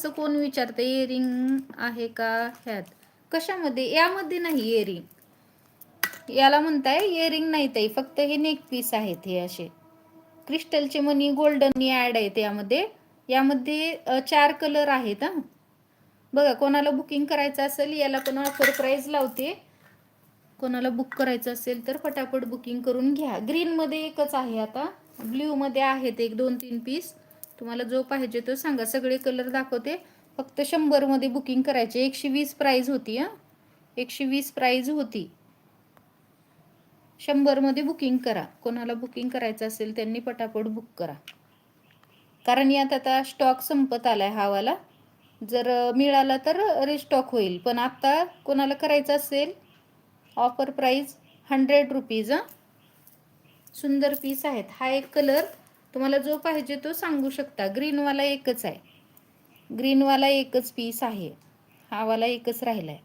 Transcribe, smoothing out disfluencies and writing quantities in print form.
इयरिंगचं कोण विचारतं, इयरिंग आहे का ह्यात? कशामध्ये? यामध्ये नाही इयरिंग, याला म्हणताय इयरिंग नाही ताई, फक्त हे नेक पीस आहेत. हे असे क्रिस्टलचे मनी गोल्डन ॲड आहेत यामध्ये. यामध्ये 4 कलर आहेत. हा बघा, कोणाला बुकिंग करायचं असेल याला पण ऑफर प्राइस लावते. कोणाला बुक करायचं असेल तर फटाफट बुकिंग करून घ्या. ग्रीनमध्ये एकच आहे आता, ब्ल्यूमध्ये आहेत 1 2 3 पीस. तुम्हाला जो पाहिजे तो सांगा, सगळे कलर दाखवते. फक्त 100 मध्ये बुकिंग करायचे. 120 प्राइस होती. 120 प्राइस होती. 100 मध्ये बुकिंग करा. कोणाला बुकिंग करायचं असेल त्यांनी पटापट बुक करा, कारण यात आता स्टॉक संपत आलाय हा वाला. जर मिळाला तर रिस्टॉक होईल, पण आता कोणाला करायचं असेल ऑफर प्राइस 100 रुपीज. सुंदर पीस आहेत. हा एक कलर तुम्हाला जो पाहिजे तो सांगू शकता. ग्रीनवाला एकच आहे, ग्रीनवाला एकच पीस आहे, हा वाला एकच राहिलाय.